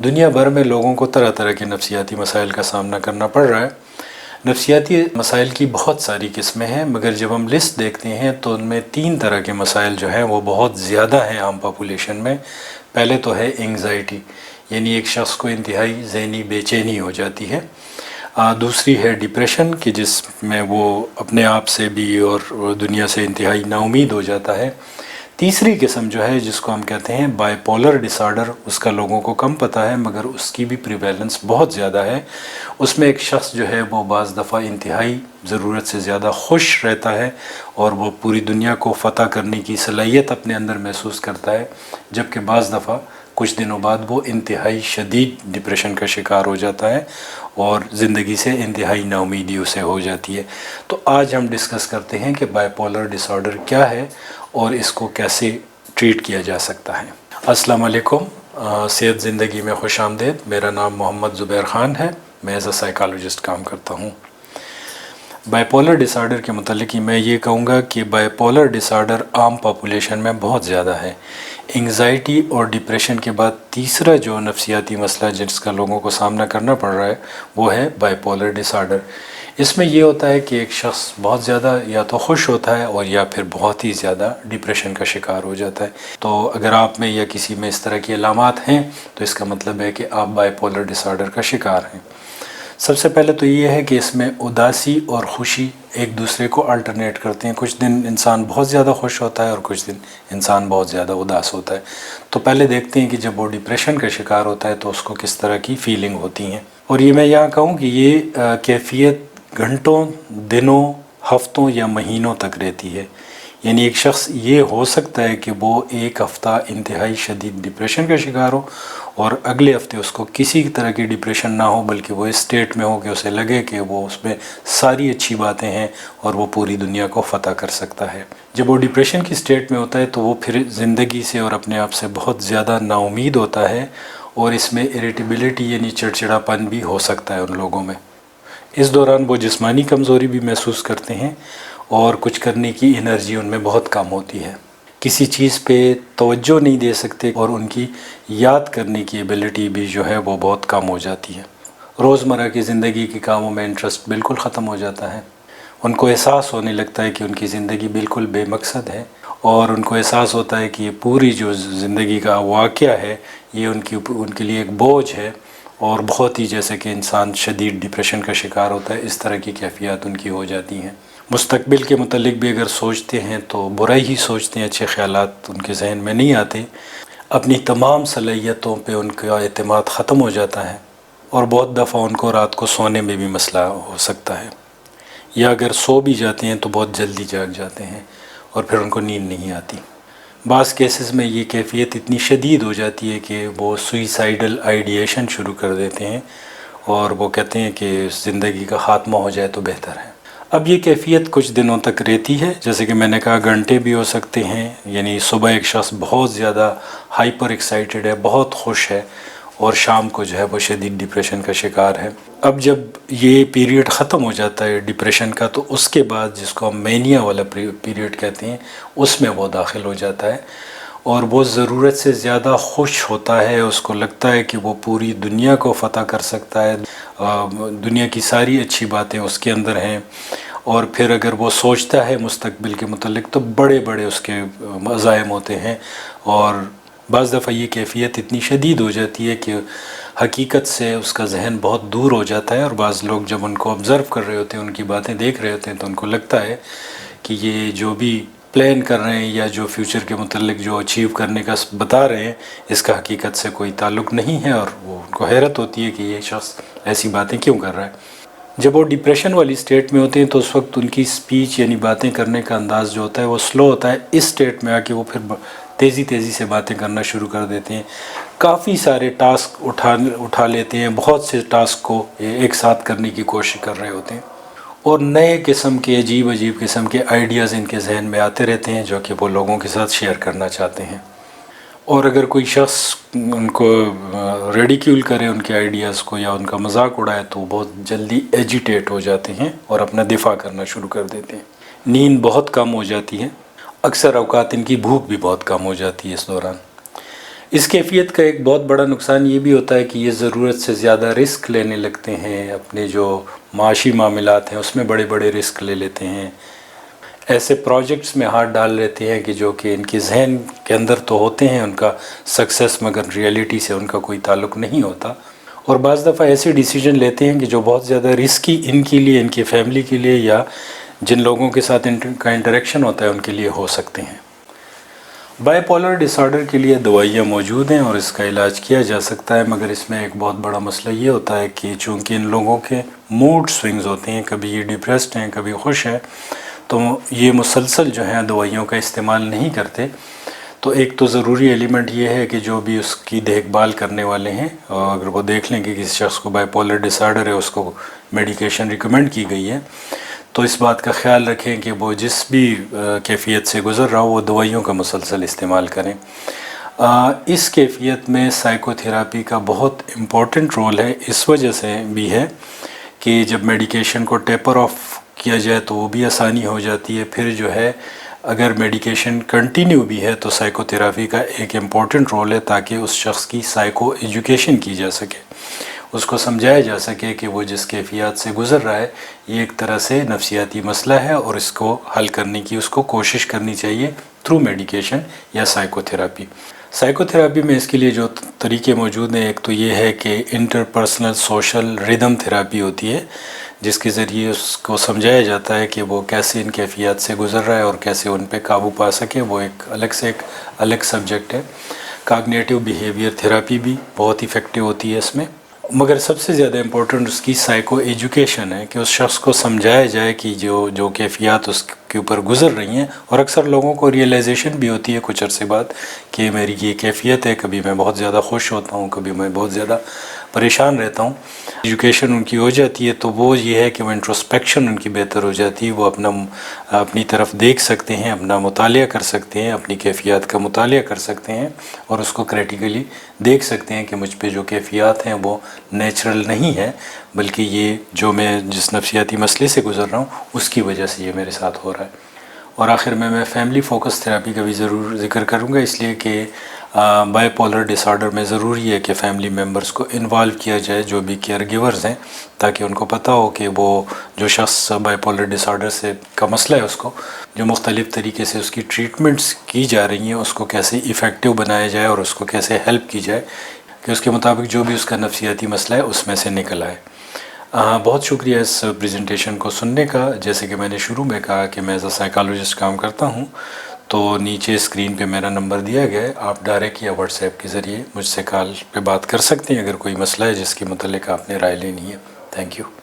دنیا بھر میں لوگوں کو طرح طرح کے نفسیاتی مسائل کا سامنا کرنا پڑ رہا ہے۔ نفسیاتی مسائل کی بہت ساری قسمیں ہیں، مگر جب ہم لسٹ دیکھتے ہیں تو ان میں 3 طرح کے مسائل جو ہیں وہ بہت زیادہ ہیں عام پاپولیشن میں۔ پہلے تو ہے انگزائٹی، یعنی ایک شخص کو انتہائی ذہنی بے چینی ہو جاتی ہے۔ دوسری ہے ڈپریشن، کہ جس میں وہ اپنے آپ سے بھی اور دنیا سے انتہائی نا امید ہو جاتا ہے۔ تیسری قسم جو ہے جس کو ہم کہتے ہیں بائی پولر ڈس آرڈر، اس کا لوگوں کو کم پتہ ہے مگر اس کی بھی پریویلنس بہت زیادہ ہے۔ اس میں ایک شخص جو ہے وہ بعض دفعہ انتہائی ضرورت سے زیادہ خوش رہتا ہے اور وہ پوری دنیا کو فتح کرنے کی صلاحیت اپنے اندر محسوس کرتا ہے، جبکہ بعض دفعہ کچھ دنوں بعد وہ انتہائی شدید ڈپریشن کا شکار ہو جاتا ہے اور زندگی سے انتہائی نا امیدی اسے ہو جاتی ہے۔ تو آج ہم ڈسکس کرتے ہیں کہ بائی پولر ڈس آرڈر کیا ہے اور اس کو کیسے ٹریٹ کیا جا سکتا ہے۔ السلام علیکم، صحت زندگی میں خوش آمدید۔ میرا نام محمد زبیر خان ہے، میں ایز اے سائیکالوجسٹ کام کرتا ہوں۔ بائی پولر ڈس آرڈر کے متعلق میں یہ کہوں گا کہ بائی پولر ڈس آرڈر عام پاپولیشن میں بہت زیادہ ہے۔ انگزائٹی اور ڈپریشن کے بعد تیسرا جو نفسیاتی مسئلہ جس کا لوگوں کو سامنا کرنا پڑ رہا ہے وہ ہے بائی پولر ڈس آرڈر۔ اس میں یہ ہوتا ہے کہ ایک شخص بہت زیادہ یا تو خوش ہوتا ہے اور یا پھر بہت ہی زیادہ ڈپریشن کا شکار ہو جاتا ہے۔ تو اگر آپ میں یا کسی میں اس طرح کی علامات ہیں تو اس کا مطلب ہے کہ آپ بائی پولر ڈس آرڈر کا شکار ہیں۔ سب سے پہلے تو یہ ہے کہ اس میں اداسی اور خوشی ایک دوسرے کو الٹرنیٹ کرتے ہیں۔ کچھ دن انسان بہت زیادہ خوش ہوتا ہے اور کچھ دن انسان بہت زیادہ اداس ہوتا ہے۔ تو پہلے دیکھتے ہیں کہ جب وہ ڈپریشن کا شکار ہوتا ہے تو اس کو کس طرح کی فیلنگ ہوتی ہیں۔ اور یہ میں یہاں کہوں کہ یہ کیفیت گھنٹوں، دنوں، ہفتوں یا مہینوں تک رہتی ہے۔ یعنی ایک شخص یہ ہو سکتا ہے کہ وہ ایک ہفتہ انتہائی شدید ڈپریشن کا شکار ہو اور اگلے ہفتے اس کو کسی طرح کی ڈپریشن نہ ہو، بلکہ وہ اس اسٹیٹ میں ہو کہ اسے لگے کہ وہ اس میں ساری اچھی باتیں ہیں اور وہ پوری دنیا کو فتح کر سکتا ہے۔ جب وہ ڈپریشن کی اسٹیٹ میں ہوتا ہے تو وہ پھر زندگی سے اور اپنے آپ سے بہت زیادہ نا امید ہوتا ہے اور اس میں اریٹیبلٹی یعنی چڑچڑاپن بھی ہو سکتا ہے ان لوگوں میں۔ اس دوران وہ جسمانی کمزوری بھی محسوس کرتے ہیں اور کچھ کرنے کی انرجی ان میں بہت کم ہوتی ہے۔ کسی چیز پہ توجہ نہیں دے سکتے اور ان کی یاد کرنے کی ایبلٹی بھی جو ہے وہ بہت کم ہو جاتی ہے۔ روزمرہ کی زندگی کے کاموں میں انٹرسٹ بالکل ختم ہو جاتا ہے۔ ان کو احساس ہونے لگتا ہے کہ ان کی زندگی بالکل بے مقصد ہے اور ان کو احساس ہوتا ہے کہ یہ پوری جو زندگی کا واقعہ ہے یہ ان کے لیے ایک بوجھ ہے اور بہت ہی جیسے کہ انسان شدید ڈپریشن کا شکار ہوتا ہے، اس طرح کی کیفیات ان کی ہو جاتی ہیں۔ مستقبل کے متعلق بھی اگر سوچتے ہیں تو برائی ہی سوچتے ہیں، اچھے خیالات ان کے ذہن میں نہیں آتے۔ اپنی تمام صلاحیتوں پہ ان کا اعتماد ختم ہو جاتا ہے اور بہت دفعہ ان کو رات کو سونے میں بھی مسئلہ ہو سکتا ہے، یا اگر سو بھی جاتے ہیں تو بہت جلدی جاگ جاتے ہیں اور پھر ان کو نیند نہیں آتی۔ بعض کیسز میں یہ کیفیت اتنی شدید ہو جاتی ہے کہ وہ سوئیسائیڈل آئیڈیشن شروع کر دیتے ہیں اور وہ کہتے ہیں کہ زندگی کا خاتمہ ہو جائے تو بہتر ہے۔ اب یہ کیفیت کچھ دنوں تک رہتی ہے، جیسے کہ میں نے کہا گھنٹے بھی ہو سکتے ہیں۔ یعنی صبح ایک شخص بہت زیادہ ہائپر ایکسائٹڈ ہے، بہت خوش ہے اور شام کو جو ہے وہ شدید ڈپریشن کا شکار ہے۔ اب جب یہ پیریڈ ختم ہو جاتا ہے ڈپریشن کا تو اس کے بعد جس کو ہم مینیا والا پیریڈ کہتے ہیں اس میں وہ داخل ہو جاتا ہے اور وہ ضرورت سے زیادہ خوش ہوتا ہے۔ اس کو لگتا ہے کہ وہ پوری دنیا کو فتح کر سکتا ہے، دنیا کی ساری اچھی باتیں اس کے اندر ہیں، اور پھر اگر وہ سوچتا ہے مستقبل کے متعلق تو بڑے بڑے اس کے عزائم ہوتے ہیں اور بعض دفعہ یہ کیفیت اتنی شدید ہو جاتی ہے کہ حقیقت سے اس کا ذہن بہت دور ہو جاتا ہے، اور بعض لوگ جب ان کو آبزرو کر رہے ہوتے ہیں، ان کی باتیں دیکھ رہے ہوتے ہیں تو ان کو لگتا ہے کہ یہ جو بھی پلان کر رہے ہیں یا جو فیوچر کے متعلق جو اچیو کرنے کا بتا رہے ہیں اس کا حقیقت سے کوئی تعلق نہیں ہے، اور وہ ان کو حیرت ہوتی ہے کہ یہ شخص ایسی باتیں کیوں کر رہا ہے۔ جب وہ ڈپریشن والی اسٹیٹ میں ہوتے ہیں تو اس وقت ان کی اسپیچ یعنی باتیں کرنے کا انداز جو ہوتا ہے وہ سلو ہوتا ہے۔ اس اسٹیٹ میں آ کے وہ پھر تیزی سے باتیں کرنا شروع کر دیتے ہیں، کافی سارے ٹاسک اٹھا لیتے ہیں، بہت سے ٹاسک کو ایک ساتھ کرنے کی کوشش کر رہے ہوتے ہیں اور نئے قسم کے عجیب قسم کے آئیڈیاز ان کے ذہن میں آتے رہتے ہیں جو کہ وہ لوگوں کے ساتھ شیئر کرنا چاہتے ہیں۔ اور اگر کوئی شخص ان کو ریڈیکیول کرے ان کے آئیڈیاز کو یا ان کا مذاق اڑائے تو وہ بہت جلدی ایجیٹیٹ ہو جاتے ہیں اور اپنا دفاع کرنا شروع کر دیتے ہیں۔ نیند بہت کم ہو جاتی ہے، اکثر اوقات ان کی بھوک بھی بہت کم ہو جاتی ہے اس دوران۔ اس کیفیت کا ایک بہت بڑا نقصان یہ بھی ہوتا ہے کہ یہ ضرورت سے زیادہ رسک لینے لگتے ہیں، اپنے جو معاشی معاملات ہیں اس میں بڑے بڑے رسک لے لیتے ہیں، ایسے پروجیکٹس میں ہاتھ ڈال لیتے ہیں کہ جو کہ ان کے ذہن کے اندر تو ہوتے ہیں ان کا سکسیس، مگر ریئلٹی سے ان کا کوئی تعلق نہیں ہوتا، اور بعض دفعہ ایسے ڈیسیجن لیتے ہیں کہ جو بہت زیادہ رسکی ان کے لیے، ان کی فیملی کے لیے، یا جن لوگوں کے ساتھ ان کا انٹریکشن ہوتا ہے ان کے لیے ہو سکتے ہیں۔ بائی پولر ڈس آرڈر کے لیے دوائیاں موجود ہیں اور اس کا علاج کیا جا سکتا ہے، مگر اس میں ایک بہت بڑا مسئلہ یہ ہوتا ہے کہ چونکہ ان لوگوں کے موڈ سوئنگز ہوتے ہیں، کبھی یہ ڈپریسڈ ہیں کبھی خوش ہیں، تو یہ مسلسل جو ہیں دوائیوں کا استعمال نہیں کرتے، تو ایک تو ضروری ایلیمنٹ یہ ہے کہ جو بھی اس کی دیکھ بھال کرنے والے ہیں، اور اگر وہ دیکھ لیں کہ کسی شخص کو بائی پولر ڈس آرڈر ہے، اس کو میڈیکیشن ریکمینڈ کی گئی ہے، تو اس بات کا خیال رکھیں کہ وہ جس بھی کیفیت سے گزر رہا ہو وہ دوائیوں کا مسلسل استعمال کریں۔ اس کیفیت میں سائیکو تھراپی کا بہت امپورٹنٹ رول ہے، اس وجہ سے بھی ہے کہ جب میڈیکیشن کو ٹیپر آف کیا جائے تو وہ بھی آسانی ہو جاتی ہے، پھر جو ہے اگر میڈیکیشن کنٹینیو بھی ہے تو سائیکو تھراپی کا ایک امپورٹنٹ رول ہے تاکہ اس شخص کی سائیکو ایجوکیشن کی جا سکے، اس کو سمجھایا جا سکے کہ وہ جس کیفیات سے گزر رہا ہے یہ ایک طرح سے نفسیاتی مسئلہ ہے اور اس کو حل کرنے کی اس کو کوشش کرنی چاہیے تھرو میڈیکیشن یا سائیکو تھراپی۔ سائیکو تھراپی میں اس کے لیے جو طریقے موجود ہیں، ایک تو یہ ہے کہ interpersonal social rhythm therapy ہوتی ہے، جس کے ذریعے اس کو سمجھایا جاتا ہے کہ وہ کیسے ان کیفیات سے گزر رہا ہے اور کیسے ان پہ قابو پا سکے، وہ ایک الگ سبجیکٹ ہے۔ کاگنیٹیو بیہیویئر تھراپی بھی بہت افیکٹو ہوتی ہے اس میں، مگر سب سے زیادہ امپورٹنٹ اس کی سائیکو ایجوکیشن ہے کہ اس شخص کو سمجھایا جائے کہ جو کیفیات اس کے اوپر گزر رہی ہیں، اور اکثر لوگوں کو ریئلائزیشن بھی ہوتی ہے کچھ عرصے بعد کہ میری یہ کیفیت ہے، کبھی میں بہت زیادہ خوش ہوتا ہوں، کبھی میں بہت زیادہ پریشان رہتا ہوں۔ ایجوکیشن ان کی ہو جاتی ہے تو وہ یہ ہے کہ وہ انٹروسپیکشن ان کی بہتر ہو جاتی ہے، وہ اپنی طرف دیکھ سکتے ہیں، اپنا مطالعہ کر سکتے ہیں، اپنی کیفیات کا مطالعہ کر سکتے ہیں اور اس کو کریٹیکلی دیکھ سکتے ہیں کہ مجھ پہ جو کیفیات ہیں وہ نیچرل نہیں ہے، بلکہ یہ جو میں جس نفسیاتی مسئلے سے گزر رہا ہوں اس کی وجہ سے یہ میرے ساتھ ہو رہا ہے۔ اور آخر میں فیملی فوکس تھراپی کا بھی ضرور ذکر کروں گا، اس لیے کہ بائی پولر ڈس آرڈر میں ضروری ہے کہ فیملی ممبرز کو انوالو کیا جائے، جو بھی کیئر گیورز ہیں، تاکہ ان کو پتہ ہو کہ وہ جو شخص بائی پولر ڈس آرڈر سے کا مسئلہ ہے اس کو جو مختلف طریقے سے اس کی ٹریٹمنٹس کی جا رہی ہیں اس کو کیسے ایفیکٹو بنایا جائے اور اس کو کیسے ہیلپ کی جائے کہ اس کے مطابق جو بھی اس کا نفسیاتی مسئلہ ہے اس میں سے نکل آئے۔ بہت شکریہ اس پریزنٹیشن کو سننے کا۔ جیسے کہ میں نے شروع میں کہا کہ میں ایز اے سائیکالوجسٹ کام کرتا ہوں، تو نیچے اسکرین پہ میرا نمبر دیا گیا ہے، آپ ڈائریکٹ یا واٹس ایپ کے ذریعے مجھ سے کال پہ بات کر سکتے ہیں اگر کوئی مسئلہ ہے جس کے متعلق آپ نے رائے لینی ہے۔ Thank you.